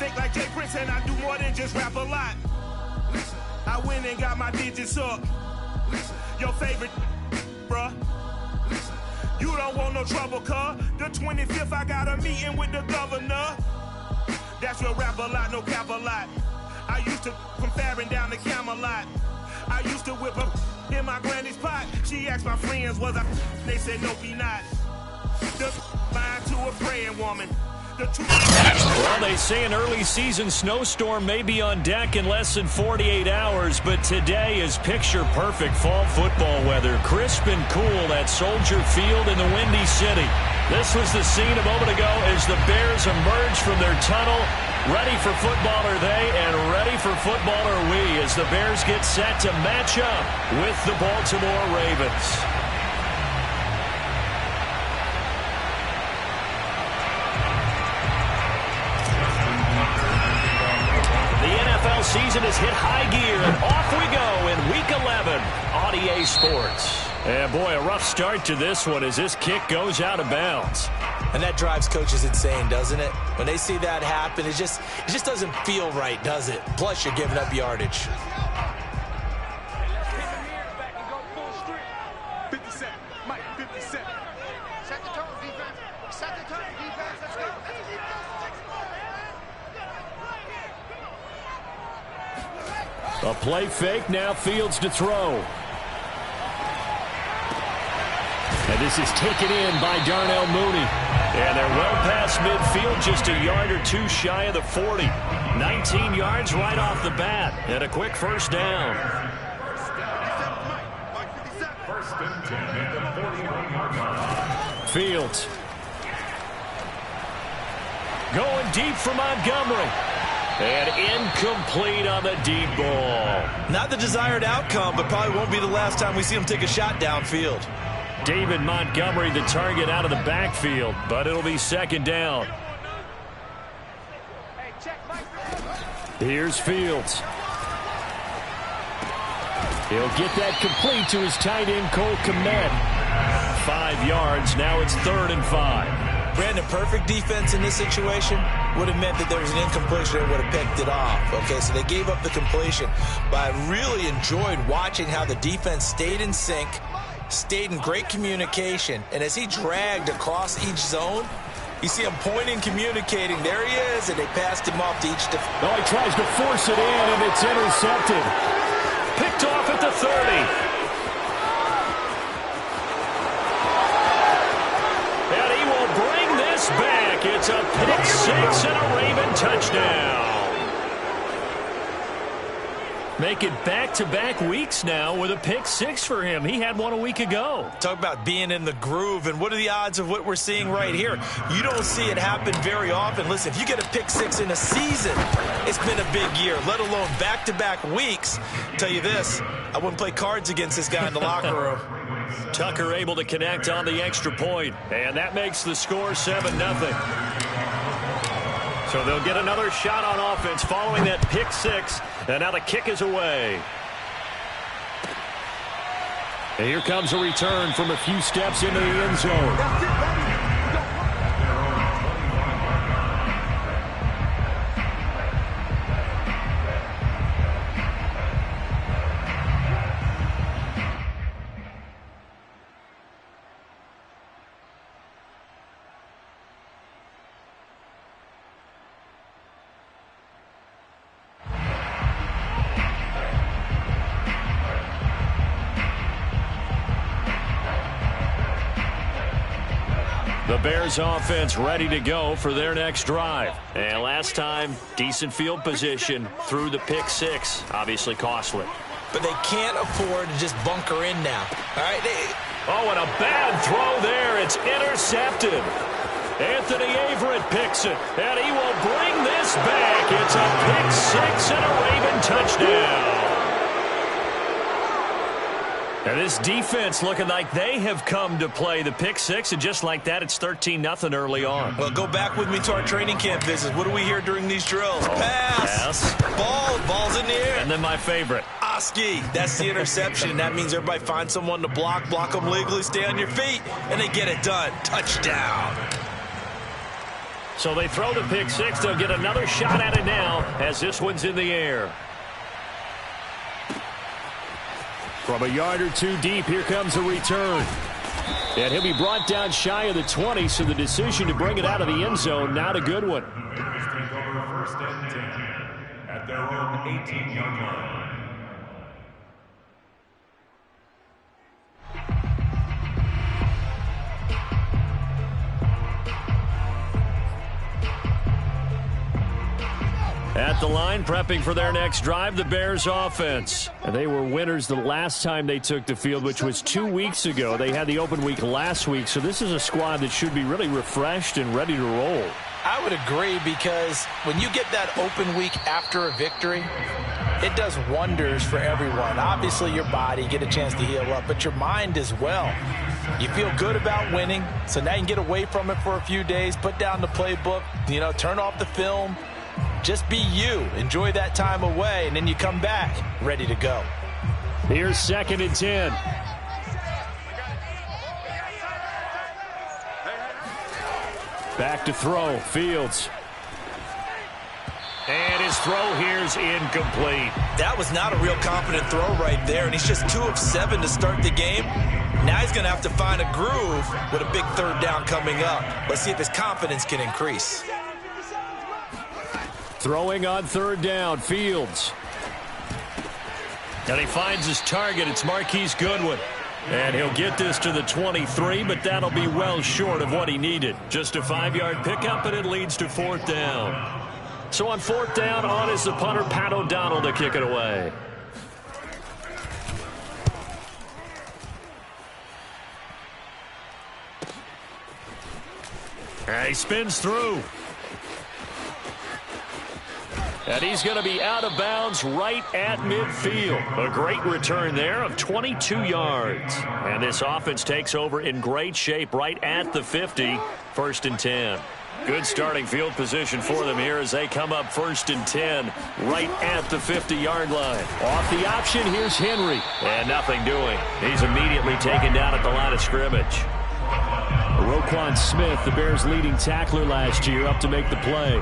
Shake like Jay Prince and I do more than just rap a lot. I went and got my digits up. Your favorite, bruh. You don't want no trouble, cuz. The 25th, I got a meeting with the governor. That's your rap a lot, no cap a lot. I used to from Farron down to Camelot. I used to whip up in my granny's pot. She asked my friends, was I? They said, no, be not. The line to a praying woman. Well, they say an early season snowstorm may be on deck in less than 48 hours, but today is picture-perfect fall football weather. Crisp and cool at Soldier Field in the Windy City. This was the scene a moment ago as the Bears emerged from their tunnel. Ready for football are they, and ready for football are we as the Bears get set to match up with the Baltimore Ravens. Season has hit high gear, and off we go in Week 11 on EA Sports. And boy, a rough start to this one as this kick goes out of bounds. And that drives coaches insane, doesn't it? When they see that happen, it just doesn't feel right, does it? Plus, you're giving up yardage. A play fake, now Fields to throw. And this is taken in by Darnell Mooney. And they're well past midfield, just a yard or two shy of the 40. 19 yards right off the bat, and a quick first down. Fields. Going deep for Montgomery. And incomplete on the deep ball. Not the desired outcome, but probably won't be the last time we see him take a shot downfield. David Montgomery, the target out of the backfield, but it'll be second down. Here's Fields. He'll get that complete to his tight end, Cole Kmet. 5 yards, now it's 3rd and 5. Brandon, perfect defense in this situation would have meant that there was an incompletion and would have picked it off. Okay, so they gave up the completion. But I really enjoyed watching how the defense stayed in sync, stayed in great communication, and as he dragged across each zone, you see him pointing, communicating. There he is, and they passed him off to each defense. No, he tries to force it in, and it's intercepted. Picked off at the 30. Back. It's a pick six and a Raven touchdown. Make it back-to-back weeks now with a pick six for him. He had one a week ago. Talk about being in the groove, and what are the odds of what we're seeing right here? You don't see it happen very often. Listen, if you get a pick six in a season, it's been a big year, let alone back-to-back weeks. Tell you this, I wouldn't play cards against this guy in the locker room. Tucker able to connect on the extra point, and that makes the score 7-0. So they'll get another shot on offense following that pick six, and now the kick is away. And here comes a return from a few steps into the end zone. The Bears offense ready to go for their next drive. And last time, decent field position through the pick six. Obviously costly. But they can't afford to just bunker in now. All right. Oh, and a bad throw there. It's intercepted. Anthony Averett picks it, and he will bring this back. It's a pick six and a Raven touchdown. And this defense looking like they have come to play the pick six, and just like that, it's 13-0 early on. Well, go back with me to our training camp visits. What do we hear during these drills? Pass. Ball's in the air. And then my favorite. Oski. That's the interception. That means everybody finds someone to block them legally, stay on your feet, and they get it done. Touchdown. So they throw the pick six. They'll get another shot at it now as this one's in the air. From a yard or two deep, here comes a return. And he'll be brought down shy of the 20, so the decision to bring it out of the end zone, not a good one. Bears take over 1st and 10 at their own 18-yard line. At the line, prepping for their next drive, the Bears offense. And they were winners the last time they took the field, which was 2 weeks ago. They had the open week last week, so this is a squad that should be really refreshed and ready to roll. I would agree, because when you get that open week after a victory, it does wonders for everyone. Obviously, your body, get a chance to heal up, but your mind as well. You feel good about winning, so now you can get away from it for a few days, put down the playbook, turn off the film. Just be you. Enjoy that time away, and then you come back ready to go. Here's 2nd and 10. Back to throw. Fields. And his throw here's incomplete. That was not a real confident throw right there, and he's just 2 of 7 to start the game. Now he's going to have to find a groove with a big 3rd down coming up. Let's see if his confidence can increase. Throwing on 3rd down, Fields. And he finds his target. It's Marquise Goodwin. And he'll get this to the 23, but that'll be well short of what he needed. Just a 5-yard pickup, and it leads to 4th down. So on 4th down, on is the punter, Pat O'Donnell, to kick it away. And he spins through. And he's going to be out of bounds right at midfield. A great return there of 22 yards. And this offense takes over in great shape right at the 50. 1st and 10. Good starting field position for them here as they come up 1st and 10 right at the 50-yard line. Off the option, here's Henry. And nothing doing. He's immediately taken down at the line of scrimmage. Roquan Smith, the Bears' leading tackler last year, up to make the play.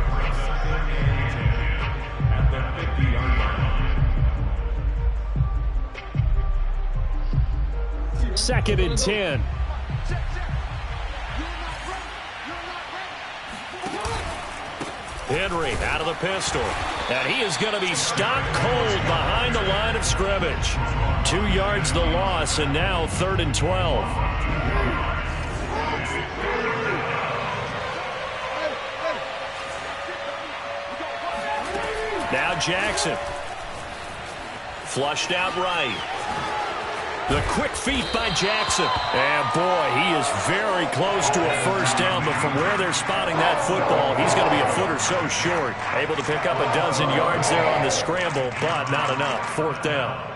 2nd and 10. Henry out of the pistol. And he is going to be stopped cold behind the line of scrimmage. 2 yards the loss, and now 3rd and 12. Now Jackson. Flushed out right. The quick feet by Jackson. And, boy, he is very close to a 1st down, but from where they're spotting that football, he's going to be a foot or so short. Able to pick up a dozen yards there on the scramble, but not enough. 4th down.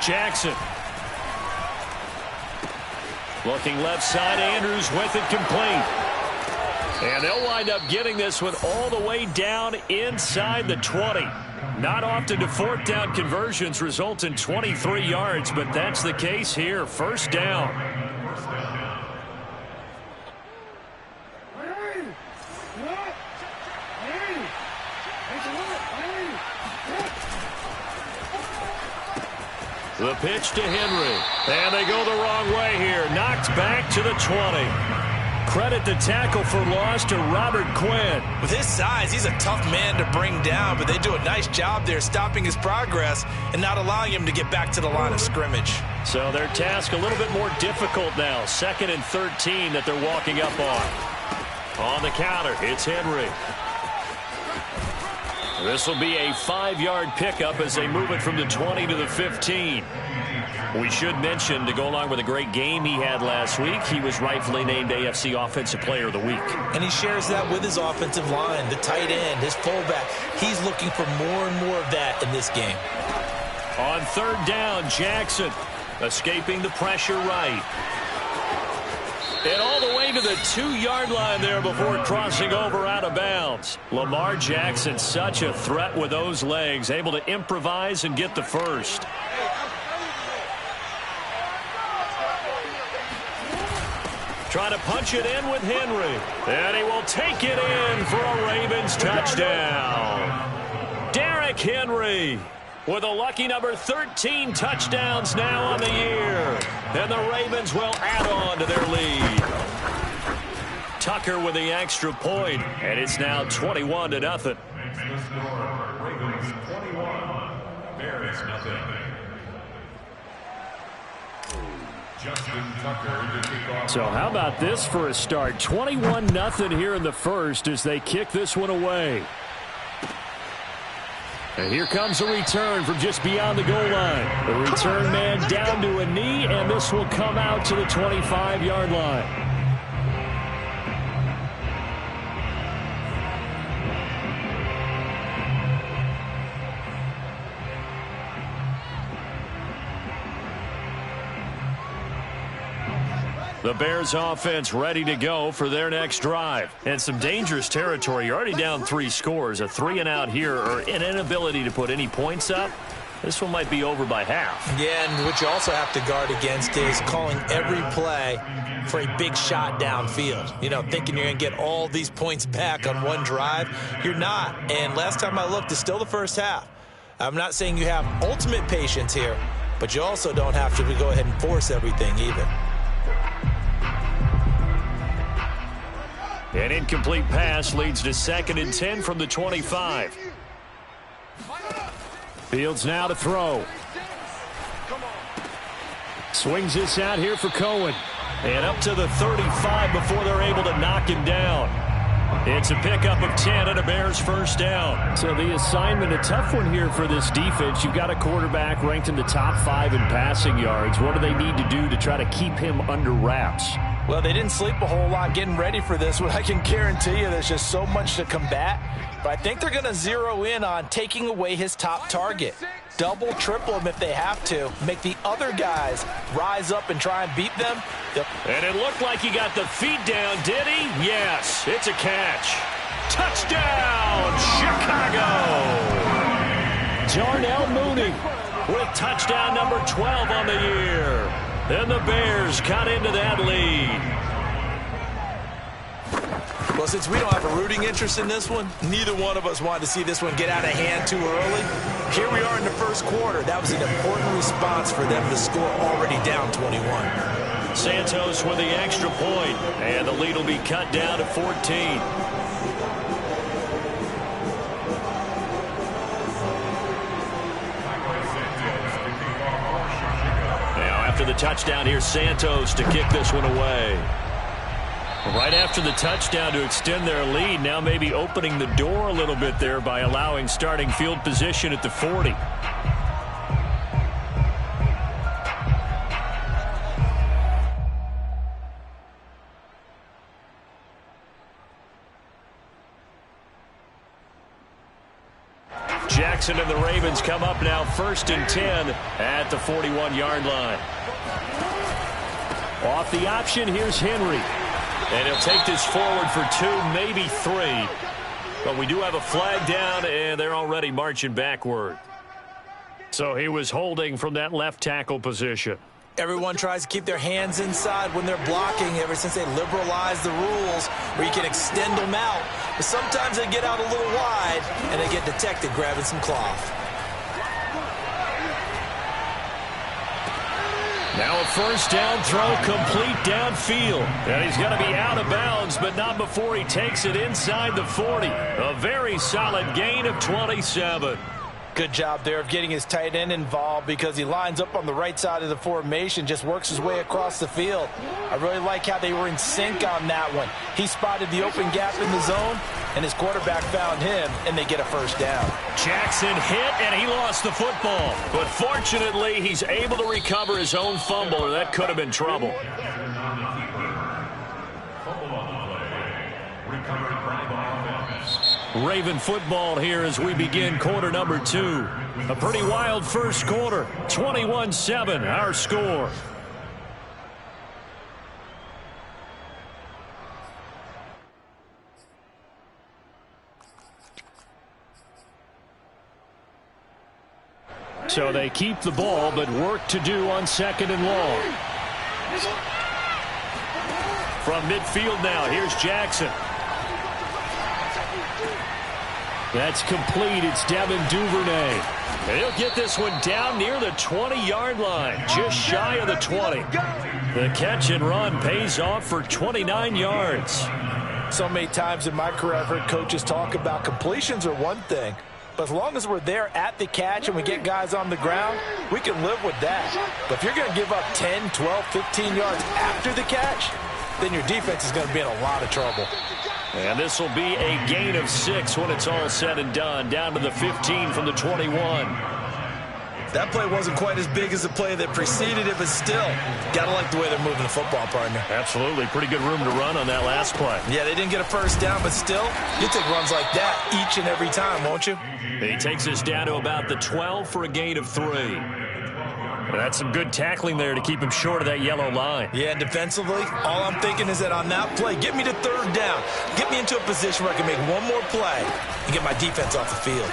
Jackson. Looking left side, Andrews with it complete. And they'll wind up getting this one all the way down inside the 20. Not often do 4th down conversions result in 23 yards, but that's the case here. 1st down. The pitch to Henry. And they go the wrong way here. Knocked back to the 20. Credit the tackle for loss to Robert Quinn. With his size, he's a tough man to bring down, but they do a nice job there stopping his progress and not allowing him to get back to the line of scrimmage. So their task a little bit more difficult now. 2nd and 13 that they're walking up on. On the counter, it's Henry. This will be a 5-yard pickup as they move it from the 20 to the 15. We should mention, to go along with a great game he had last week, he was rightfully named AFC Offensive Player of the Week. And he shares that with his offensive line, the tight end, his fullback. He's looking for more and more of that in this game. On third down, Jackson escaping the pressure right. And all the way to the 2-yard line there before crossing over out of bounds. Lamar Jackson, such a threat with those legs, able to improvise and get the first. Trying to punch it in with Henry. And he will take it in for a Ravens touchdown. Derrick Henry with a lucky number 13 touchdowns now on the year. And the Ravens will add on to their lead. Tucker with the extra point, and it's now 21-0. Makes the score Ravens 21, Bears nothing. Justin Tucker to kick off. So how about this for a start? 21-0 here in the first as they kick this one away. And here comes a return from just beyond the goal line. The return man down to a knee, and this will come out to the 25-yard line. The Bears offense ready to go for their next drive. And some dangerous territory. You're already down 3 scores. A 3-and-out here, or an inability to put any points up. This one might be over by half. Yeah, and what you also have to guard against is calling every play for a big shot downfield. You know, thinking you're going to get all these points back on one drive. You're not. And last time I looked, it's still the first half. I'm not saying you have ultimate patience here, but you also don't have to go ahead and force everything either. An incomplete pass leads to 2nd and 10 from the 25. Fields now to throw. Swings this out here for Cohen. And up to the 35 before they're able to knock him down. It's a pickup of 10 and a Bears first down. So the assignment, a tough one here for this defense. You've got a quarterback ranked in the top 5 in passing yards. What do they need to do to try to keep him under wraps? Well, they didn't sleep a whole lot getting ready for this one. I can guarantee you there's just so much to combat. But I think they're going to zero in on taking away his top target. Double, triple him if they have to. Make the other guys rise up and try and beat them. And it looked like he got the feet down, did he? Yes, it's a catch. Touchdown, Chicago! Darnell Mooney with touchdown number 12 on the year. And the Bears cut into that lead. Well, since we don't have a rooting interest in this one, neither one of us wanted to see this one get out of hand too early. Here we are in the first quarter. That was an important response for them to score already down 21. Santos with the extra point, and the lead will be cut down to 14. After the touchdown, here's Santos to kick this one away. Right after the touchdown to extend their lead, now maybe opening the door a little bit there by allowing starting field position at the 40. Jackson and the Ravens come up now 1st and 10 at the 41-yard line. Off the option, here's Henry. And he'll take this forward for 2, maybe 3. But we do have a flag down, and they're already marching backward. So he was holding from that left tackle position. Everyone tries to keep their hands inside when they're blocking ever since they liberalized the rules where you can extend them out. But sometimes they get out a little wide, and they get detected grabbing some cloth. Now a first down throw complete downfield. And he's going to be out of bounds, but not before he takes it inside the 40. A very solid gain of 27. Good job there of getting his tight end involved because he lines up on the right side of the formation, just works his way across the field. I really like how they were in sync on that one. He spotted the open gap in the zone, and his quarterback found him, and they get a first down. Jackson hit, and he lost the football. But fortunately, he's able to recover his own fumble, or that could have been trouble. Raven football here as we begin quarter number 2. A pretty wild first quarter. 21-7, our score. So they keep the ball, but work to do on second and long. From midfield now, here's Jackson. That's complete. It's Devin Duvernay. And he'll get this one down near the 20-yard line, just shy of the 20. The catch and run pays off for 29 yards. So many times in my career I've heard coaches talk about completions are one thing, but as long as we're there at the catch and we get guys on the ground, we can live with that. But if you're going to give up 10, 12, 15 yards after the catch, then your defense is going to be in a lot of trouble. And this will be a gain of 6 when it's all said and done, down to the 15 from the 21. That play wasn't quite as big as the play that preceded it, but still, got to like the way they're moving the football, partner. Absolutely. Pretty good room to run on that last play. Yeah, they didn't get a first down, but still, you take runs like that each and every time, won't you? He takes us down to about the 12 for a gain of 3. That's some good tackling there to keep him short of that yellow line. Yeah, and defensively, all I'm thinking is that on that play, get me to third down. Get me into a position where I can make one more play and get my defense off the field.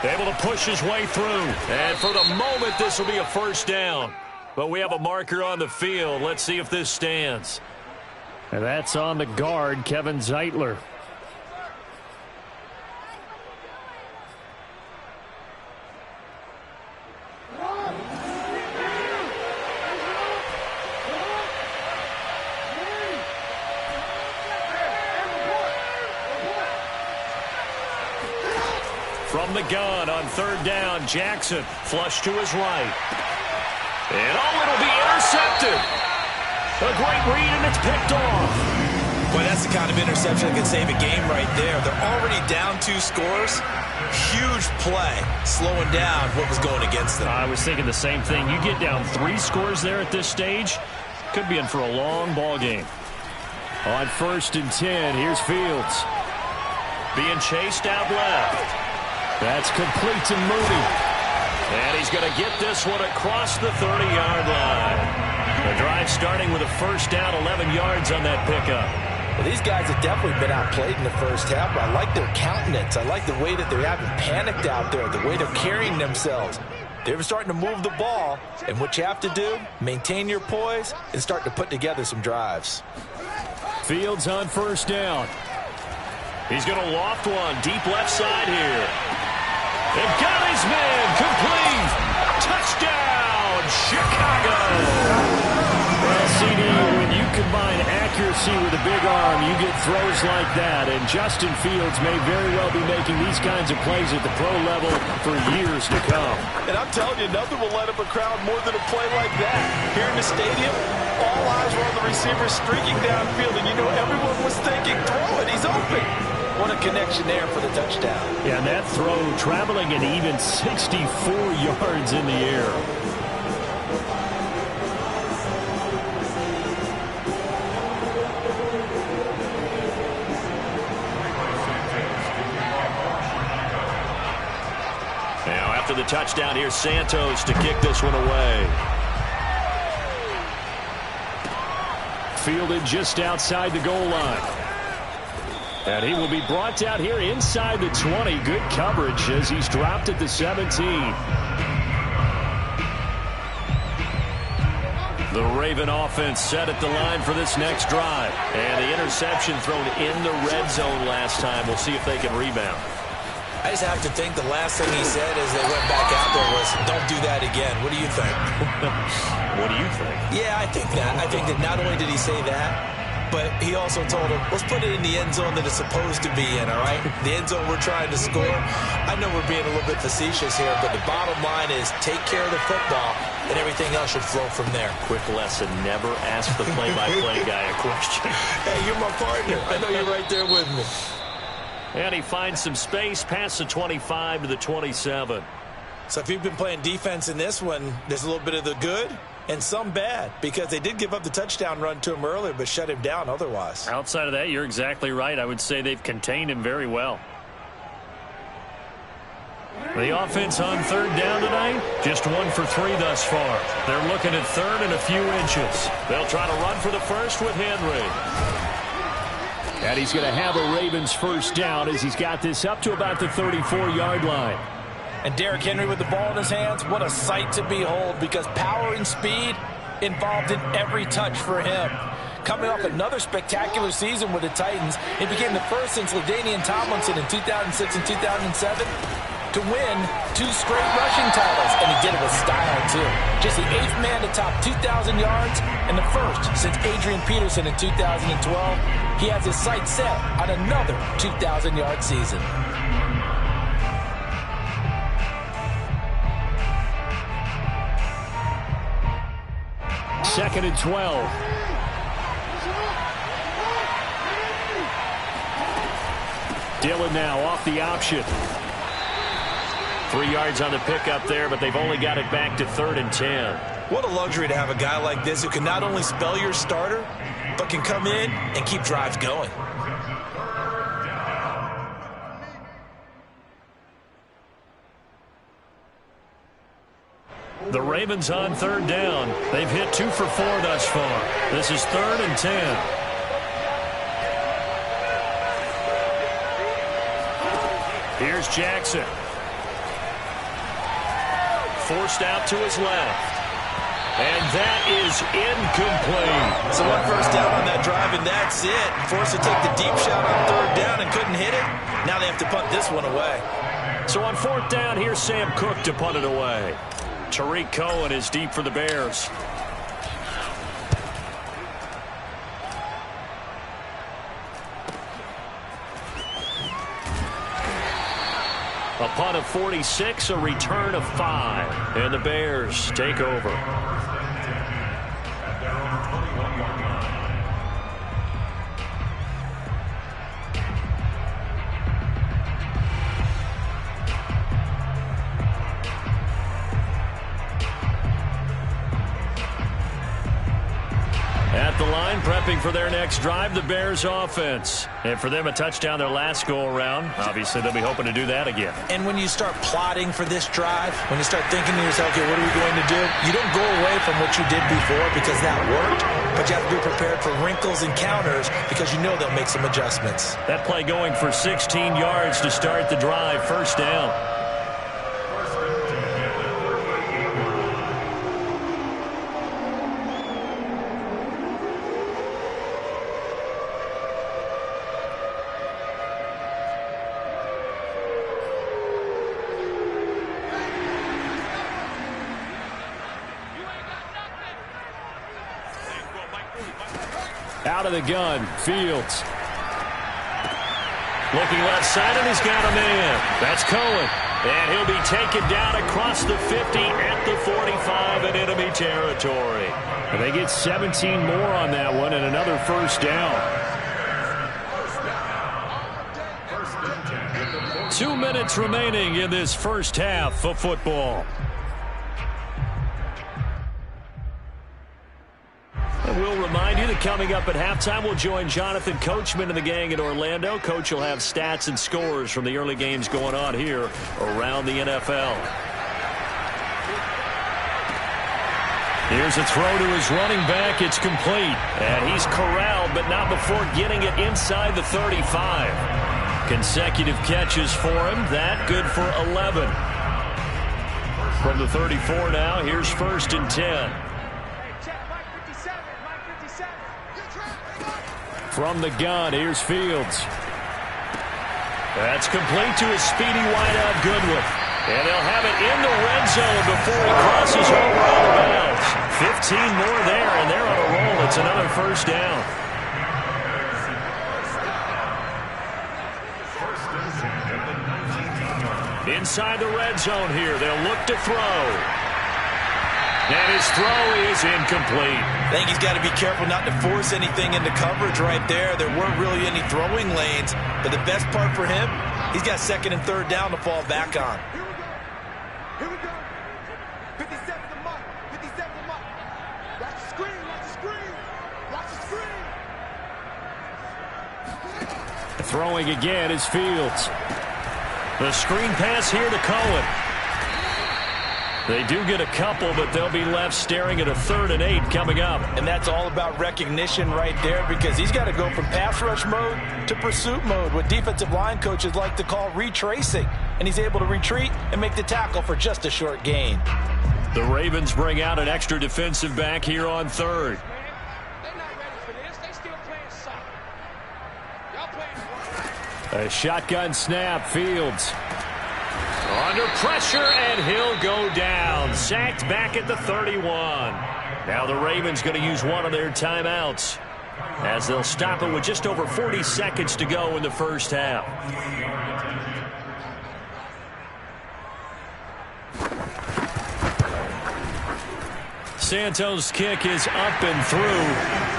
Able to push his way through. And for the moment, this will be a first down. But we have a marker on the field. Let's see if this stands. And that's on the guard, Kevin Zeitler. From the gun on third down, Jackson flush to his right. And it'll be intercepted. A great read, and it's picked off. Boy, that's the kind of interception that can save a game right there. They're already down 2 scores. Huge play, slowing down what was going against them. I was thinking the same thing. You get down 3 scores there at this stage, could be in for a long ball game. On 1st and 10, here's Fields. Being chased out left. That's complete to Mooney. And he's going to get this one across the 30-yard line. The drive starting with a first down, 11 yards on that pickup. Well, these guys have definitely been outplayed in the first half, but I like their countenance. I like the way that they haven't panicked out there, the way they're carrying themselves. They're starting to move the ball, and what you have to do, maintain your poise and start to put together some drives. Fields on first down. He's going to loft one deep left side here. And got his man complete. Touchdown, Chicago. Well, CD, when you combine accuracy with a big arm, you get throws like that. And Justin Fields may very well be making these kinds of plays at the pro level for years to come. And I'm telling you, nothing will light up a crowd more than a play like that. Here in the stadium, all eyes were on the receiver streaking downfield, and you know everyone was thinking, throw it, he's open. What a connection there for the touchdown. Yeah, and that throw traveling an even 64 yards in the air. Now after the touchdown, here's Santos to kick this one away. Fielded just outside the goal line. And he will be brought down here inside the 20. Good coverage as he's dropped at the 17. The Raven offense set at the line for this next drive. And the interception thrown in the red zone last time. We'll see if they can rebound. I just have to think the last thing he said as they went back out there was, don't do that again. What do you think? What do you think? Yeah, I think that. I think that not only did he say that, but he also told him, let's put it in the end zone that it's supposed to be in, all right? The end zone we're trying to score. I know we're being a little bit facetious here, but the bottom line is take care of the football, and everything else should flow from there. Quick lesson, never ask the play-by-play guy a question. Hey, you're my partner. I know you're right there with me. And he finds some space past the 25 to the 27. So if you've been playing defense in this one, there's a little bit of the good and some bad, because they did give up the touchdown run to him earlier but shut him down otherwise. Outside of that, you're exactly right. I would say they've contained him very well. The offense on third down tonight, just 1 for 3 thus far. They're looking at third and a few inches. They'll try to run for the first with Henry. And he's going to have a Ravens first down as he's got this up to about the 34-yard line. And Derrick Henry with the ball in his hands, what a sight to behold, because power and speed involved in every touch for him. Coming off another spectacular season with the Titans, he became the first since LaDainian Tomlinson in 2006 and 2007 to win 2 straight rushing titles, and he did it with style, too. Just the 8th man to top 2,000 yards and the first since Adrian Peterson in 2012. He has his sights set on another 2,000-yard season. Second and 12. Dillon now off the option. 3 yards on the pickup there, but they've only got it back to 3rd and 10. What a luxury to have a guy like this who can not only spell your starter, but can come in and keep drives going. The Ravens on third down. They've hit 2 for 4 thus far. This is 3rd and 10. Here's Jackson. Forced out to his left. And that is incomplete. So 1 first down on that drive, and that's it. Forced to take the deep shot on third down and couldn't hit it. Now they have to punt this one away. So on 4th down, here's Sam Cook to punt it away. Tariq Cohen is deep for the Bears. A punt of 46, a return of 5. And the Bears take over. At the line, prepping for their next drive, the Bears offense. And for them, a touchdown their last go-around. Obviously, they'll be hoping to do that again. And when you start plotting for this drive, when you start thinking to yourself, okay, what are we going to do? You don't go away from what you did before because that worked, but you have to be prepared for wrinkles and counters because you know they'll make some adjustments. That play going for 16 yards to start the drive, first down. Out of the gun, Fields. Looking left side, and he's got a man. That's Cohen. And he'll be taken down across the 50 at the 45 in enemy territory. And they get 17 more on that one and another first down. 2 minutes remaining in this first half of football. We'll remind you that coming up at halftime, we'll join Jonathan Coachman and the gang in Orlando. Coach will have stats and scores from the early games going on here around the NFL. Here's a throw to his running back. It's complete. And he's corralled, but not before getting it inside the 35. Consecutive catches for him. That good for 11. From the 34 now, here's 1st and 10. From the gun, here's Fields. That's complete to his speedy wideout Goodwin. And they'll have it in the red zone before he crosses over out of bounds. 15 more there, and they're on a roll. It's another first down. inside the red zone here. They'll look to throw. And his throw is incomplete. I think he's got to be careful not to force anything into coverage right there. There weren't really any throwing lanes. But the best part for him, he's got second and third down to fall back on. Here we go. 57 the mark. 57 the mark. Watch the screen. Watch the screen. Watch the screen. Throwing again is Fields. The screen pass here to Cohen. They do get a couple, but they'll be left staring at a 3rd and 8 coming up. And that's all about recognition right there, because he's got to go from pass rush mode to pursuit mode, what defensive line coaches like to call retracing. And he's able to retreat and make the tackle for just a short gain. The Ravens bring out an extra defensive back here on 3rd. They're not ready for this. They still playing soccer. Y'all playing. A shotgun snap, Fields. Under pressure, and he'll go down. Sacked back at the 31. Now the Ravens going to use one of their timeouts, as they'll stop it with just over 40 seconds to go in the first half. Santos' kick is up and through,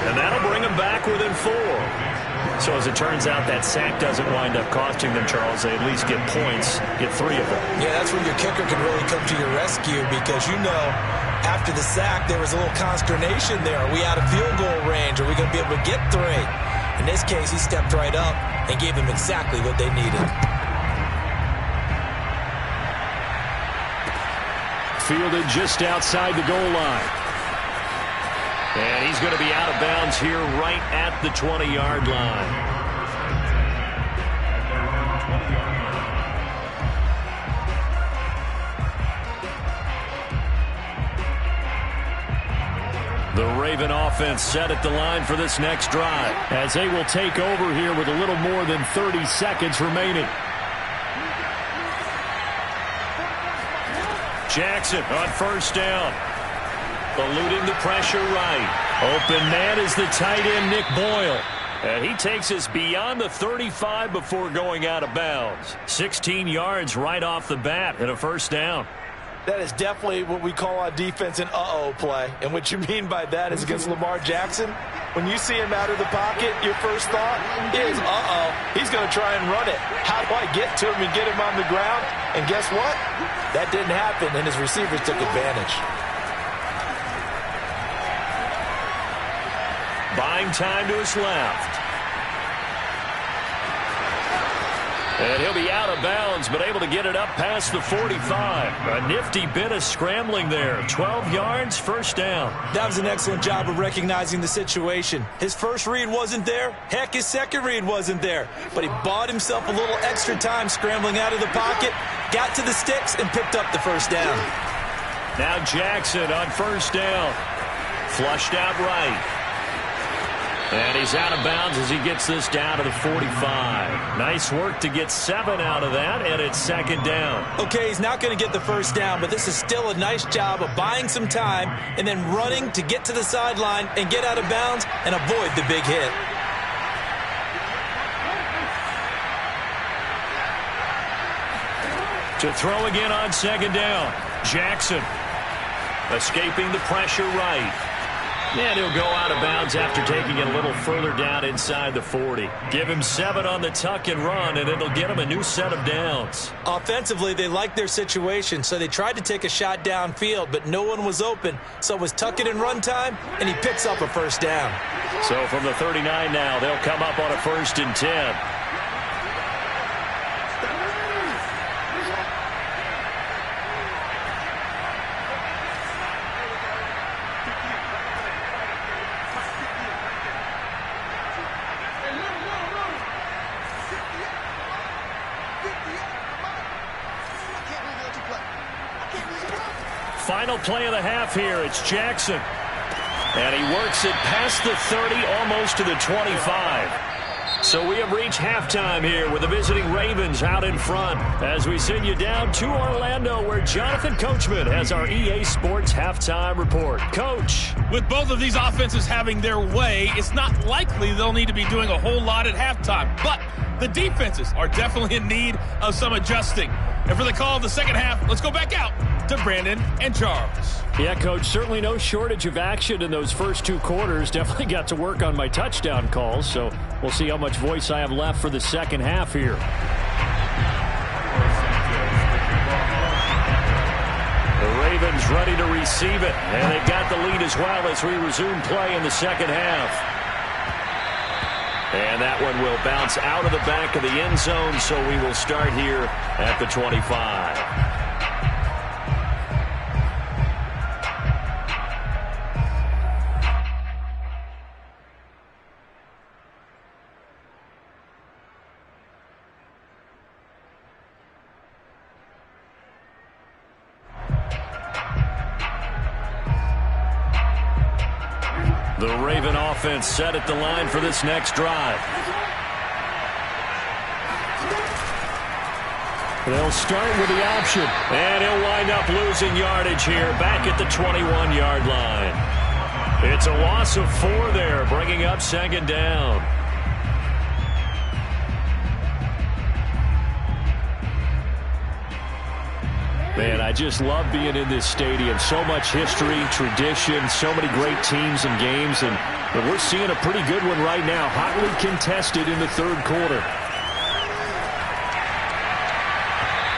and that'll bring them back within 4. So as it turns out, that sack doesn't wind up costing them, Charles. They at least get points, get 3 of them. Yeah, that's where your kicker can really come to your rescue, because you know after the sack there was a little consternation there. Are we out of field goal range? Are we going to be able to get 3? In this case, he stepped right up and gave them exactly what they needed. Fielded just outside the goal line. And he's going to be out of bounds here right at the 20-yard line. The Raven offense set at the line for this next drive, as they will take over here with a little more than 30 seconds remaining. Jackson on first down. Eluding the pressure right. Open man is the tight end, Nick Boyle. And he takes us beyond the 35 before going out of bounds. 16 yards right off the bat and a first down. That is definitely what we call on defense an uh-oh play. And what you mean by that is against Lamar Jackson, when you see him out of the pocket, your first thought is, uh-oh, he's going to try and run it. How do I get to him and get him on the ground? And guess what? That didn't happen, and his receivers took advantage. Buying time to his left. And he'll be out of bounds, but able to get it up past the 45. A nifty bit of scrambling there. 12 yards, first down. That was an excellent job of recognizing the situation. His first read wasn't there. Heck, his second read wasn't there. But he bought himself a little extra time scrambling out of the pocket, got to the sticks, and picked up the first down. Now Jackson on first down. Flushed out right. And he's out of bounds as he gets this down to the 45. Nice work to get 7 out of that, and it's second down. Okay, he's not going to get the first down, but this is still a nice job of buying some time and then running to get to the sideline and get out of bounds and avoid the big hit. To throw again on second down. Jackson escaping the pressure right. And he'll go out of bounds after taking it a little further down inside the 40. Give him 7 on the tuck and run, and it'll get him a new set of downs. Offensively, they liked their situation, so they tried to take a shot downfield, but no one was open. So it was tuck it and run time, and he picks up a first down. So from the 39 now, they'll come up on a 1st and 10. Final play of the half here. It's Jackson. And he works it past the 30, almost to the 25. So we have reached halftime here with the visiting Ravens out in front as we send you down to Orlando, where Jonathan Coachman has our EA Sports halftime report. Coach. With both of these offenses having their way, it's not likely they'll need to be doing a whole lot at halftime. But the defenses are definitely in need of some adjusting. And for the call of the second half, let's go back out to Brandon and Charles. Yeah, Coach, certainly no shortage of action in those first 2 quarters. Definitely got to work on my touchdown calls, so we'll see how much voice I have left for the second half here. The Ravens ready to receive it, and they've got the lead as well as we resume play in the second half. And that one will bounce out of the back of the end zone, so we will start here at the 25. The Raven offense set at the line for this next drive. They'll start with the option, and he'll wind up losing yardage here back at the 21-yard line. It's a loss of 4 there, bringing up second down. Man, I just love being in this stadium. So much history, tradition, so many great teams and games, and we're seeing a pretty good one right now, hotly contested in the third quarter.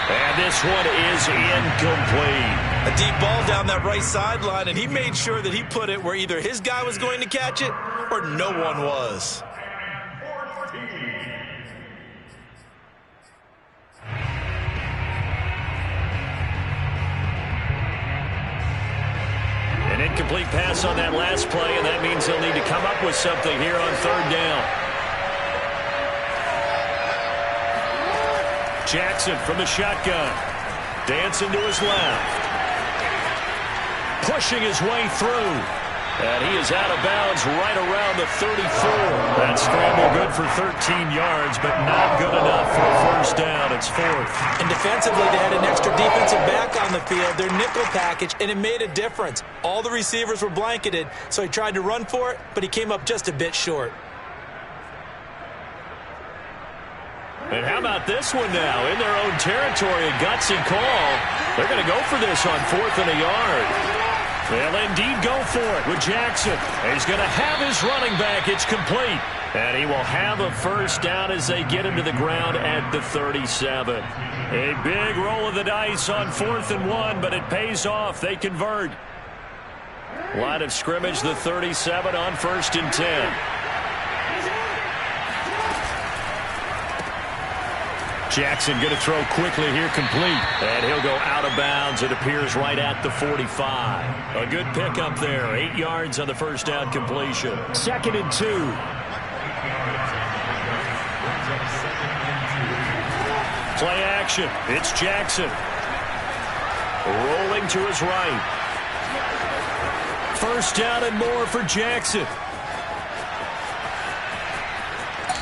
And this one is incomplete. A deep ball down that right sideline, and he made sure that he put it where either his guy was going to catch it or no one was. An incomplete pass on that last play, and that means they'll need to come up with something here on third down. Jackson from the shotgun. Dancing to his left. Pushing his way through. And he is out of bounds right around the 34. That scramble good for 13 yards, but not good enough for a first down. It's 4th. And defensively, they had an extra defensive back on the field, their nickel package, and it made a difference. All the receivers were blanketed, so he tried to run for it, but he came up just a bit short. And how about this one now? In their own territory, a gutsy call. They're going to go for this on 4th and a yard. They'll indeed go for it with Jackson. He's going to have his running back. It's complete. And he will have a first down as they get him to the ground at the 37. A big roll of the dice on 4th and 1, but it pays off. They convert. Line of scrimmage, the 37 on 1st and 10. Jackson going to throw quickly here, complete. And he'll go out of bounds. It appears right at the 45. A good pickup there. 8 yards on the first down completion. 2nd and 2. Play action. It's Jackson. Rolling to his right. First down and more for Jackson.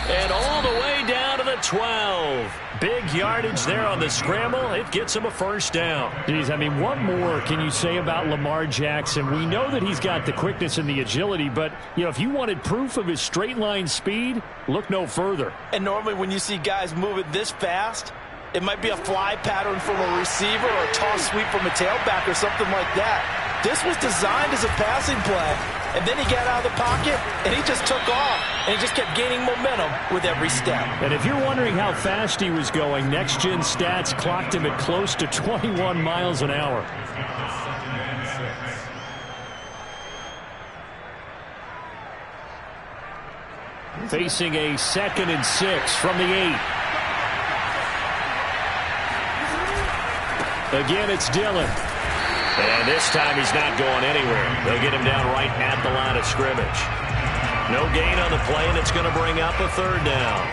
And all the way down to the 12. Big yardage there on the scramble. It gets him a first down. Geez, I mean, what more can you say about Lamar Jackson? We know that he's got the quickness and the agility, but, you know, if you wanted proof of his straight line speed, look no further. And normally when you see guys moving this fast, it might be a fly pattern from a receiver or a toss sweep from a tailback or something like that. This was designed as a passing play, and then he got out of the pocket, and he just took off, and he just kept gaining momentum with every step. And if you're wondering how fast he was going, Next Gen Stats clocked him at close to 21 miles an hour. Facing a 2nd and 6 from the 8. Again, it's Dillon. And this time he's not going anywhere. They'll get him down right at the line of scrimmage. No gain on the play, and it's going to bring up a third down.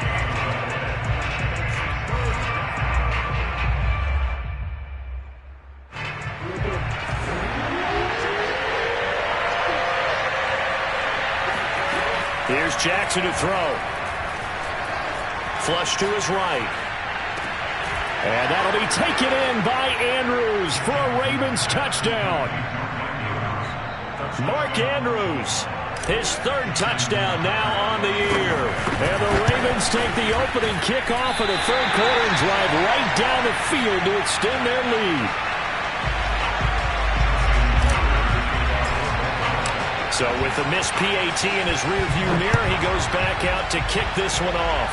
Here's Jackson to throw. Flush to his right. And that'll be taken in by Andrews for a Ravens touchdown. Mark Andrews His third touchdown now on the year. And the Ravens take the opening kickoff of the third quarter and drive right down the field to extend their lead. So with the missed PAT in his rearview mirror, he goes back out to kick this one off.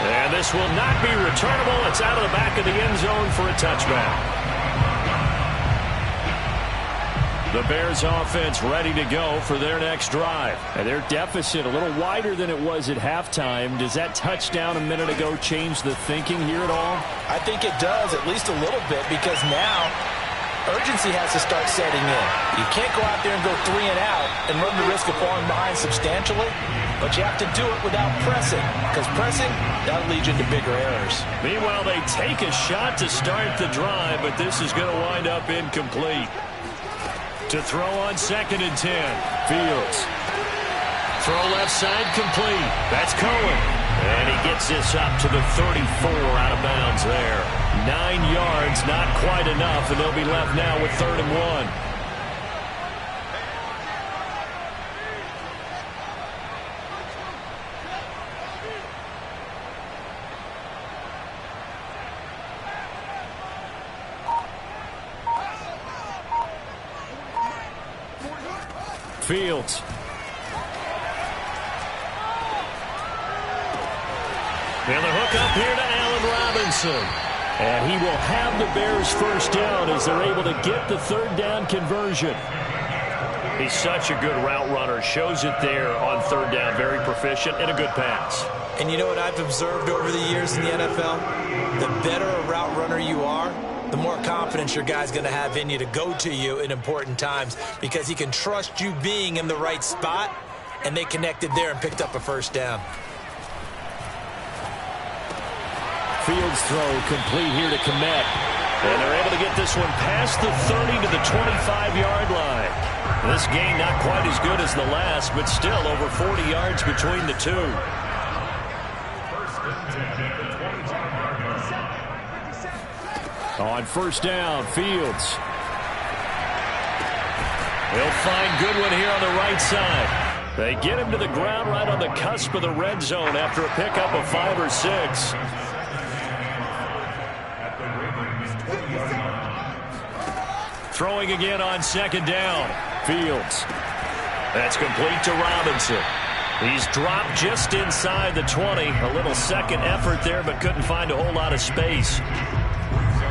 And this will not be returnable. It's out of the back of the end zone for a touchback. The Bears offense ready to go for their next drive. And their deficit a little wider than it was at halftime. Does that touchdown a minute ago change the thinking here at all? I think it does, at least a little bit, because now urgency has to start setting in. You can't go out there and go 3 and out and run the risk of falling behind substantially, but you have to do it without pressing, because pressing, that'll lead you into bigger errors. Meanwhile, they take a shot to start the drive, but this is going to wind up incomplete. To throw on 2nd and 10. Fields. Throw left side complete. That's Cohen. And he gets this up to the 34 out of bounds there. 9 yards, not quite enough, and they'll be left now with 3rd and 1. Fields. And the hook up here to Allen Robinson. And he will have the Bears first down as they're able to get the 3rd down conversion. He's such a good route runner. Shows it there on 3rd down. Very proficient and a good pass. And you know what I've observed over the years in the NFL? The better a route runner you are, the more confidence your guy's going to have in you to go to you in important times, because he can trust you being in the right spot, and they connected there and picked up a first down. Fields throw complete here to Kmet. And they're able to get this one past the 30 to the 25-yard line. This game not quite as good as the last, but still over 40 yards between the two. On 1st down, Fields. He'll find Goodwin here on the right side. They get him to the ground right on the cusp of the red zone after a pickup of 5 or 6. Throwing again on 2nd down. Fields. That's complete to Robinson. He's dropped just inside the 20. A little second effort there, but couldn't find a whole lot of space.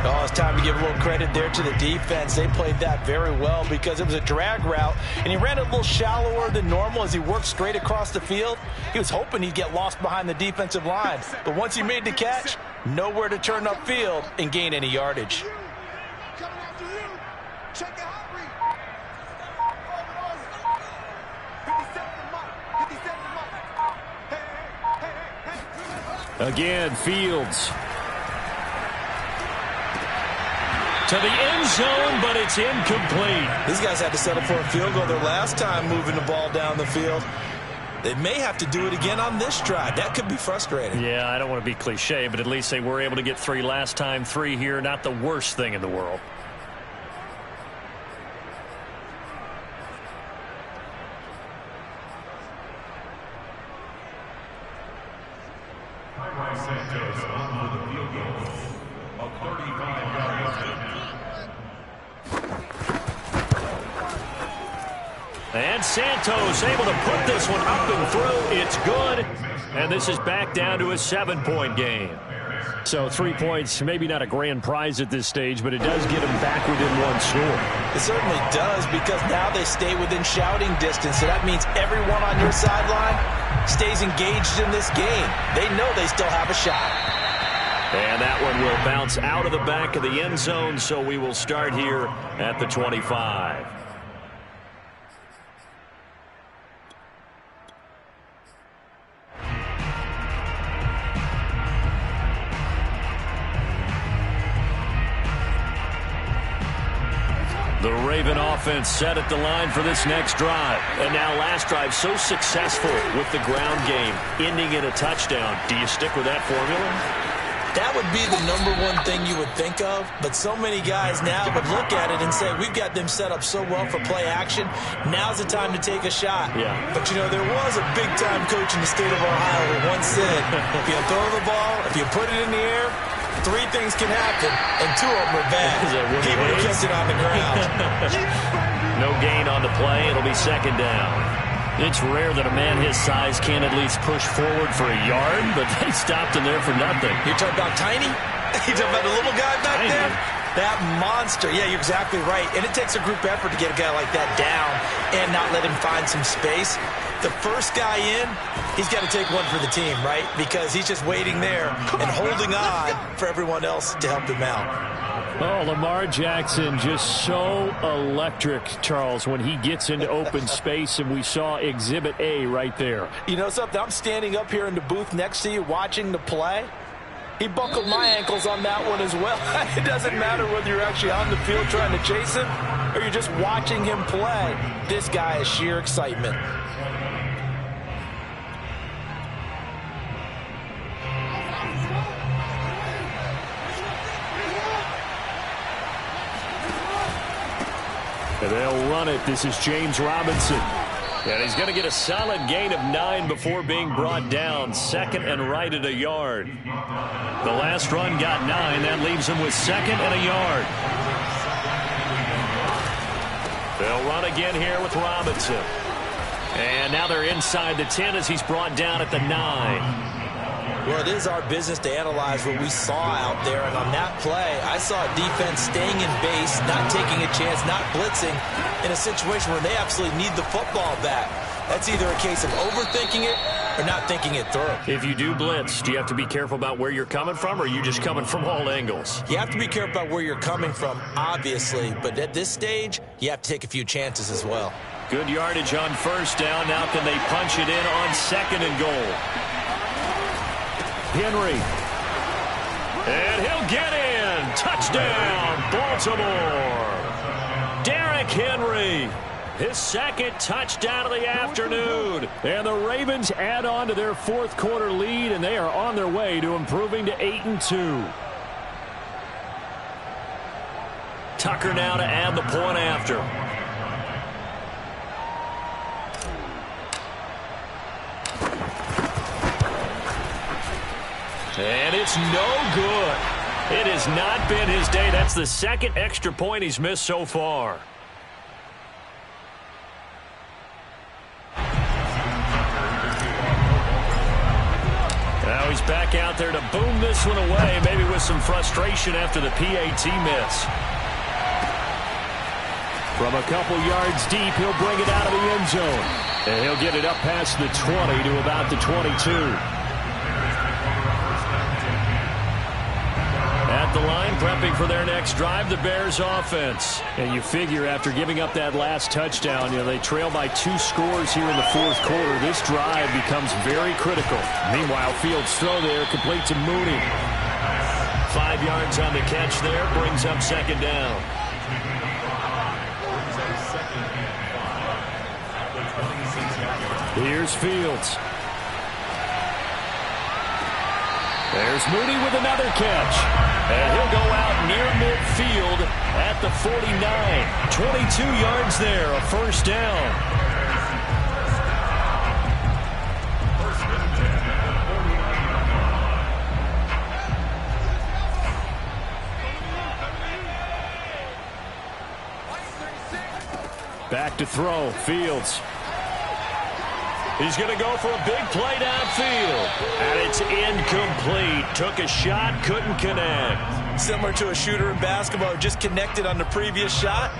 Oh, it's time to give a little credit there to the defense. They played that very well because it was a drag route, and he ran it a little shallower than normal as he worked straight across the field. He was hoping he'd get lost behind the defensive line, but once he made the catch, nowhere to turn upfield and gain any yardage. Again, Fields. To the end zone, but it's incomplete. These guys had to settle for a field goal their last time moving the ball down the field. They may have to do it again on this drive. That could be frustrating. Yeah, I don't want to be cliche, but at least they were able to get 3 last time. 3 here, not the worst thing in the world. And Santos able to put this one up and through. It's good. And this is back down to a 7-point game. So 3 points, maybe not a grand prize at this stage, but it does get them back within 1 score. It certainly does, because now they stay within shouting distance. So that means everyone on your sideline stays engaged in this game. They know they still have a shot. And that one will bounce out of the back of the end zone, so we will start here at the 25. The Raven offense set at the line for this next drive. And now last drive so successful with the ground game, ending in a touchdown. Do you stick with that formula? That would be the number one thing you would think of, but so many guys now would look at it and say, we've got them set up so well for play action, now's the time to take a shot. Yeah. But, you know, there was a big-time coach in the state of Ohio who once said, if you throw the ball, if you put it in the air, 3 things can happen, and 2 of them are bad. He would have kept it on the ground. No gain on the play. It'll be second down. It's rare that a man his size can at least push forward for a yard, but they stopped him there for nothing. You're talking about tiny? You're talking about the little guy back there? That monster. Yeah, you're exactly right. And it takes a group effort to get a guy like that down and not let him find some space. The first guy in, he's got to take one for the team, right? Because he's just waiting there and holding on for everyone else to help him out. Oh, Lamar Jackson just so electric, Charles, when he gets into open space, and we saw Exhibit A right there. You know something? I'm standing up here in the booth next to you watching the play. He buckled my ankles on that one as well. It doesn't matter whether you're actually on the field trying to chase him or you're just watching him play. This guy is sheer excitement. And they'll run it. This is James Robinson. And he's going to get a solid gain of 9 before being brought down. Second and right at a yard. The last run got 9. That leaves him with second and a yard. They'll run again here with Robinson. And now they're inside the 10 as he's brought down at the 9. Well, it is our business to analyze what we saw out there. And on that play, I saw a defense staying in base, not taking a chance, not blitzing in a situation where they absolutely need the football back. That's either a case of overthinking it or not thinking it through. If you do blitz, do you have to be careful about where you're coming from, or are you just coming from all angles? You have to be careful about where you're coming from, obviously. But at this stage, you have to take a few chances as well. Good yardage on first down. Now can they punch it in on second and goal? Henry. And he'll get in. Touchdown, Baltimore. Derrick Henry. His second touchdown of the afternoon. And the Ravens add on to their fourth quarter lead, and they are on their way to improving to 8-2. Tucker now to add the point after. And it's no good. It has not been his day. That's the second extra point he's missed so far. Now he's back out there to boom this one away, maybe with some frustration after the PAT miss. From a couple yards deep, he'll bring it out of the end zone. And he'll get it up past the 20 to about the 22. At the line, prepping for their next drive, the Bears offense. And you figure after giving up that last touchdown, they trail by 2 scores here in the fourth quarter. This drive becomes very critical. Meanwhile, Fields' throw there complete to Mooney. 5 yards on the catch there, brings up second down. Here's Fields. There's Mooney with another catch. And he'll go out near midfield at the 49. 22 yards there, a first down. Back to throw, Fields. He's going to go for a big play downfield. And it's incomplete. Took a shot, couldn't connect. Similar to a shooter in basketball who just connected on the previous shot.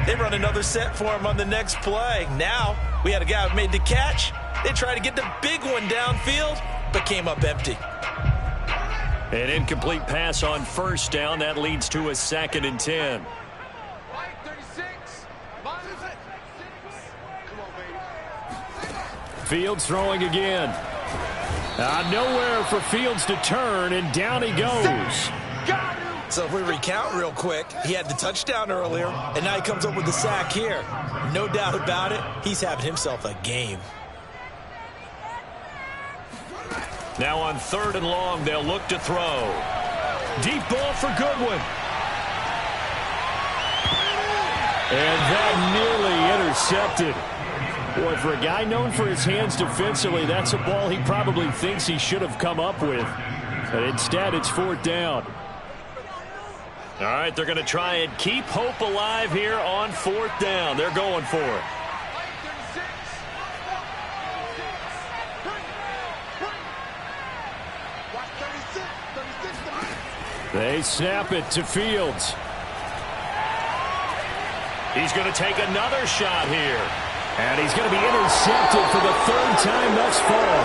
They run another set for him on the next play. Now, we had a guy who made the catch. They tried to get the big one downfield, but came up empty. An incomplete pass on first down. That leads to a 2nd and 10. Fields throwing again. Nowhere for Fields to turn, and down he goes. So if we recount real quick, he had the touchdown earlier, and now he comes up with the sack here. No doubt about it, he's having himself a game. Now on 3rd and long, they'll look to throw. Deep ball for Goodwin. And that nearly intercepted. Boy, for a guy known for his hands defensively, that's a ball he probably thinks he should have come up with. But instead, it's 4th down. All right, they're going to try and keep hope alive here on 4th down. They're going for it. They snap it to Fields. He's going to take another shot here. And he's going to be intercepted for the 3rd time thus far.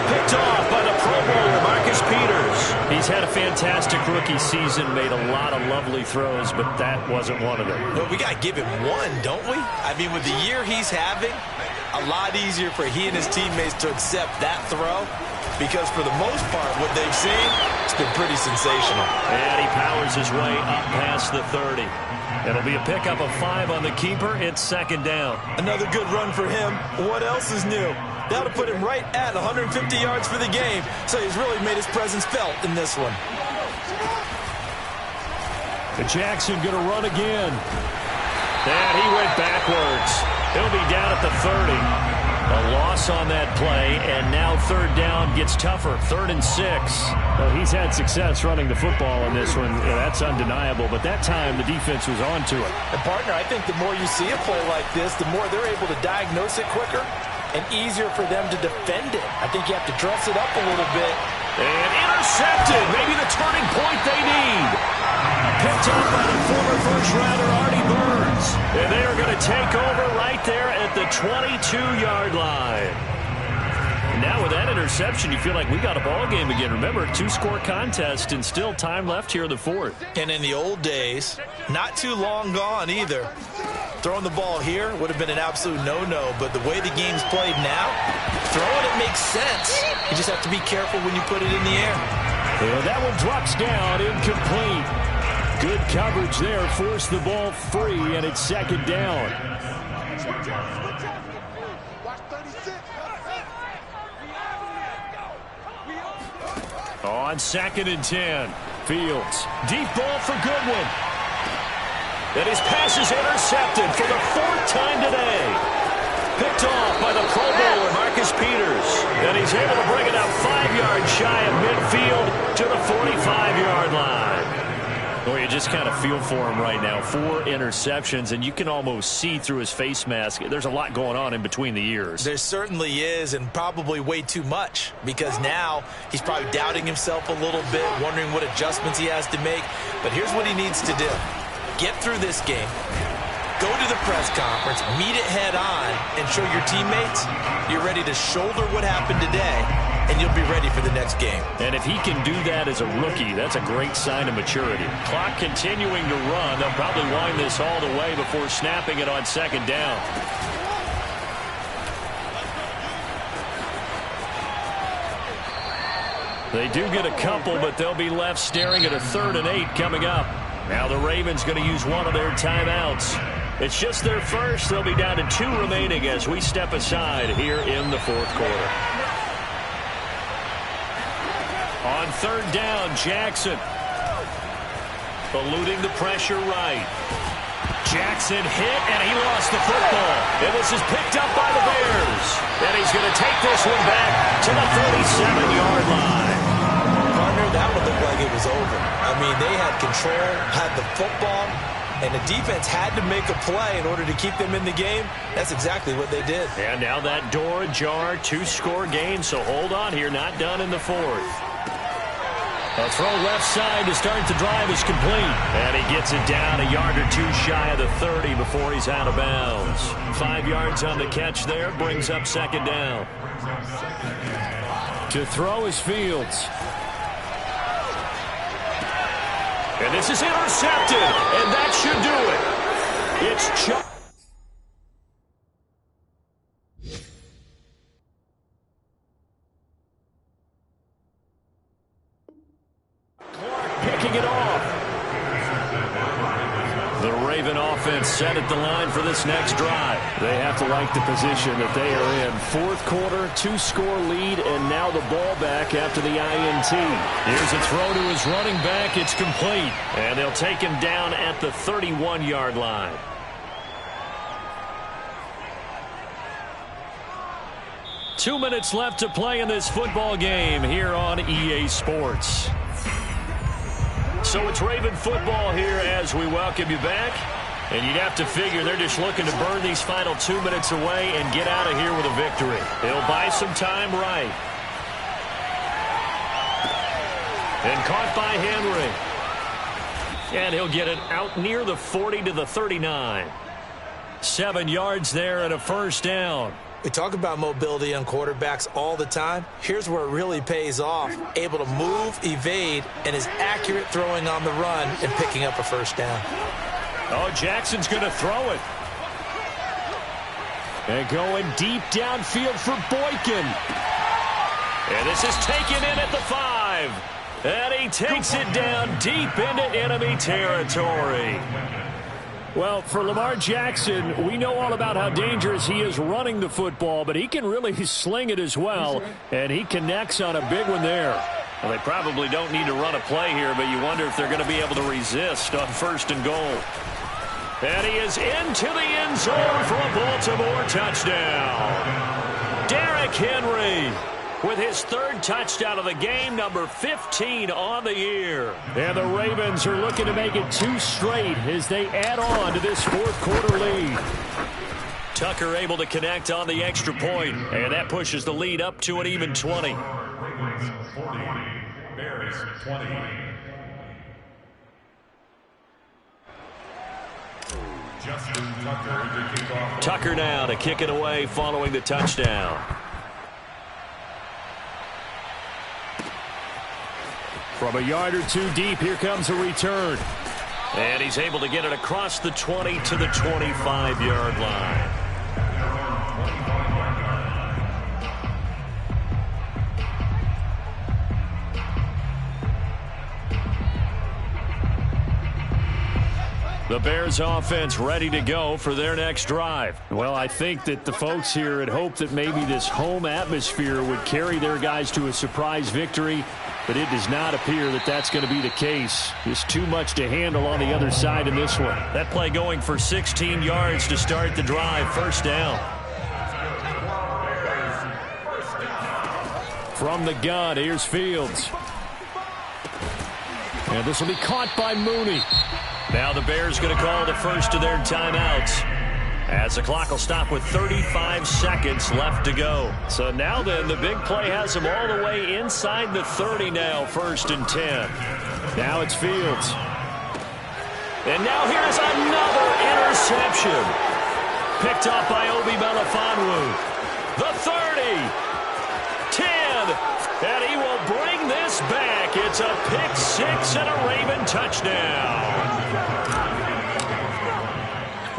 Picked off by the Pro Bowler, Marcus Peters. He's had a fantastic rookie season, made a lot of lovely throws, but that wasn't one of them. Well, we got to give him one, don't we? I mean, with the year he's having, a lot easier for he and his teammates to accept that throw, because for the most part, what they've seen, it's been pretty sensational. And he powers his way up past the 30. It'll be a pickup of 5 on the keeper. It's 2nd down. Another good run for him. What else is new? That'll put him right at 150 yards for the game, so he's really made his presence felt in this one. Jackson going to run again. And he went backwards. He'll be down at the 30. A loss on that play, and now 3rd down gets tougher. 3rd and 6. Well, he's had success running the football in this one. That's undeniable, but that time the defense was on to it. And, partner, I think the more you see a play like this, the more they're able to diagnose it quicker and easier for them to defend it. I think you have to dress it up a little bit. And intercepted. Maybe the turning point they need. Picked up by the former first-rounder Artie Burns. And they are going to take over right there at the 22-yard line. Now with that interception, you feel like we got a ball game again. Remember, 2-score contest and still time left here in the 4th. And in the old days, not too long gone either, throwing the ball here would have been an absolute no-no. But the way the game's played now, throwing it makes sense. You just have to be careful when you put it in the air. Yeah, that one drops down, incomplete. Good coverage there, forced the ball free, and it's 2nd down. On 2nd and 10, Fields. Deep ball for Goodwin. And his pass is intercepted for the 4th time today. Picked off by the Pro Bowler, Marcus Peters. And he's able to bring it up 5 yards shy of midfield to the 45-yard line. Well, you just kind of feel for him right now. 4 interceptions, and you can almost see through his face mask. There's a lot going on in between the ears. There certainly is, and probably way too much, because now he's probably doubting himself a little bit, wondering what adjustments he has to make. But here's what he needs to do. Get through this game. Go to the press conference, meet it head on, and show your teammates you're ready to shoulder what happened today, and you'll be ready for the next game. And if he can do that as a rookie, that's a great sign of maturity. Clock continuing to run. They'll probably wind this all the way before snapping it on 2nd down. They do get a couple, but they'll be left staring at a 3rd and 8 coming up. Now the Ravens going to use one of their timeouts. It's just their first. They'll be down to 2 remaining as we step aside here in the 4th quarter. On 3rd down, Jackson. Eluding the pressure right. Jackson hit, and he lost the football. And this is picked up by the Bears. And he's going to take this one back to the 37-yard line. Partner, that would look like it was over. I mean, they had control, had the football, and the defense had to make a play in order to keep them in the game. That's exactly what they did. And now that door ajar, 2-score game, so hold on here, not done in the 4th. A throw left side to start the drive is complete. And he gets it down a yard or 2 shy of the 30 before he's out of bounds. 5 yards on the catch there, brings up 2nd down. To throw is Fields. And this is intercepted, and that should do it. It's Chuck. Clark picking it off. The Raven offense set at the line for this next drive. They have to like the position that they are in. Fourth quarter, 2-score lead, and now the ball back after the INT. Here's a throw to his running back. It's complete. And they'll take him down at the 31-yard line. Two minutes left to play in this football game here on EA Sports. So it's Raven football here as we welcome you back. And you'd have to figure they're just looking to burn these final 2 minutes away and get out of here with a victory. They'll buy some time right. And caught by Henry. And he'll get it out near the 40 to the 39. 7 yards there and a first down. We talk about mobility on quarterbacks all the time. Here's where it really pays off. Able to move, evade, and is accurate throwing on the run and picking up a first down. Oh, Jackson's going to throw it. And going deep downfield for Boykin. And this is taken in at the 5. And he takes it down deep into enemy territory. Well, for Lamar Jackson, we know all about how dangerous he is running the football, but he can really sling it as well, and he connects on a big one there. Well, they probably don't need to run a play here, but you wonder if they're going to be able to resist on 1st and goal. And he is into the end zone for a Baltimore touchdown. Derrick Henry with his 3rd touchdown of the game, number 15 on the year. And the Ravens are looking to make it 2 straight as they add on to this 4th quarter lead. Tucker able to connect on the extra point, and that pushes the lead up to an even 20. Ravens 40, Bears 20. Justin Tucker to kick off. Tucker now to kick it away following the touchdown. From a yard or 2 deep, here comes a return. And he's able to get it across the 20 to the 25-yard line. The Bears offense ready to go for their next drive. Well, I think that the folks here had hoped that maybe this home atmosphere would carry their guys to a surprise victory, but it does not appear that that's going to be the case. Just too much to handle on the other side in this one. That play going for 16 yards to start the drive. First down. From the gun, here's Fields. And this will be caught by Mooney. Now the Bears going to call the first of their timeouts, as the clock will stop with 35 seconds left to go. So now then, the big play has them all the way inside the 30 now, 1st and 10. Now it's Fields. And now here's another interception. Picked off by Obi Melifonwu. The 30, 10, and he will bring this back. It's a pick 6 and a Raven touchdown.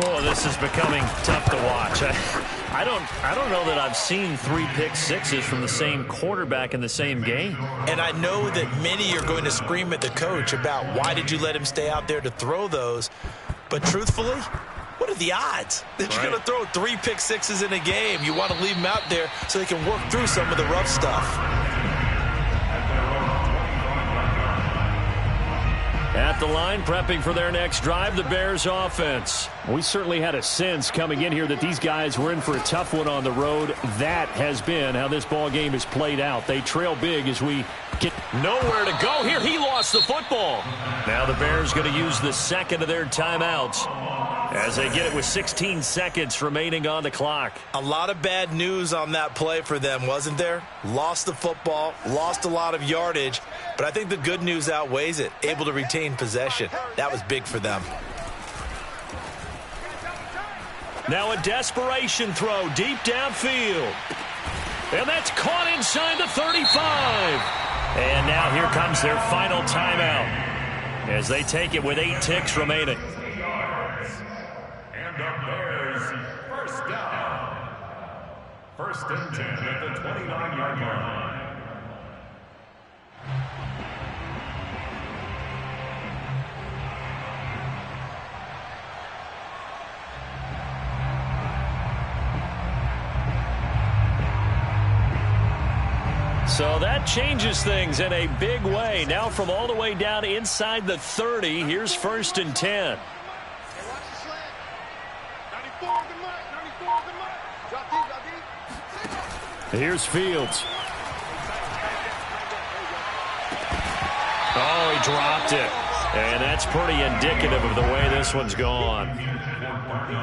Oh, this is becoming tough to watch. I don't know that I've seen 3 pick sixes from the same quarterback in the same game. And I know that many are going to scream at the coach about why did you let him stay out there to throw those. But truthfully, what are the odds that you're going to throw 3 pick sixes in a game? You want to leave them out there so they can work through some of the rough stuff. At the line, prepping for their next drive, the Bears offense. We certainly had a sense coming in here that these guys were in for a tough one on the road. That has been how this ball game is played out. They trail big as we get nowhere to go here. He lost the football. Now the Bears going to use the second of their timeouts as they get it with 16 seconds remaining on the clock. A lot of bad news on that play for them, wasn't there? Lost the football, lost a lot of yardage, but I think the good news outweighs it. Able to retain possession. That was big for them. Now a desperation throw deep downfield. And that's caught inside the 35. And now here comes their final timeout as they take it with 8 ticks remaining. And the Bears, first down. 1st and 10 at the 29-yard line. So that changes things in a big way. Now from all the way down inside the 30, here's 1st and 10. Here's Fields. Oh, he dropped it. And that's pretty indicative of the way this one's gone.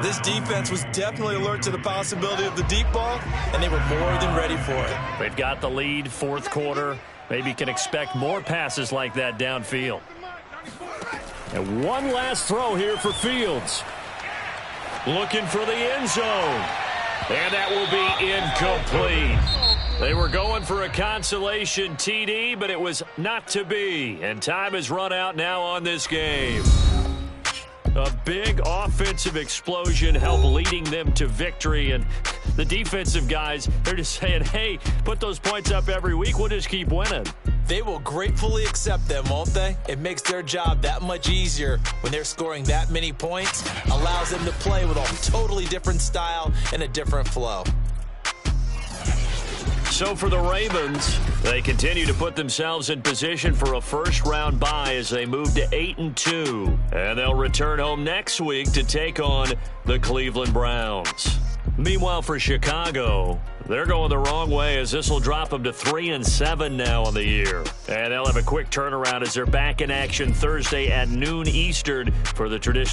This defense was definitely alert to the possibility of the deep ball, and they were more than ready for it. They've got the lead, 4th quarter. Maybe can expect more passes like that downfield. And one last throw here for Fields. Looking for the end zone. And that will be incomplete. They were going for a consolation TD, but it was not to be. And time has run out now on this game. A big offensive explosion helped leading them to victory. And the defensive guys, they're just saying, hey, put those points up every week. We'll just keep winning. They will gratefully accept them, won't they? It makes their job that much easier when they're scoring that many points. Allows them to play with a totally different style and a different flow. So for the Ravens, they continue to put themselves in position for a first-round bye as they move to 8-2. And they'll return home next week to take on the Cleveland Browns. Meanwhile, for Chicago, they're going the wrong way as this will drop them to 3-7 now on the year. And they'll have a quick turnaround as they're back in action Thursday at noon Eastern for the traditional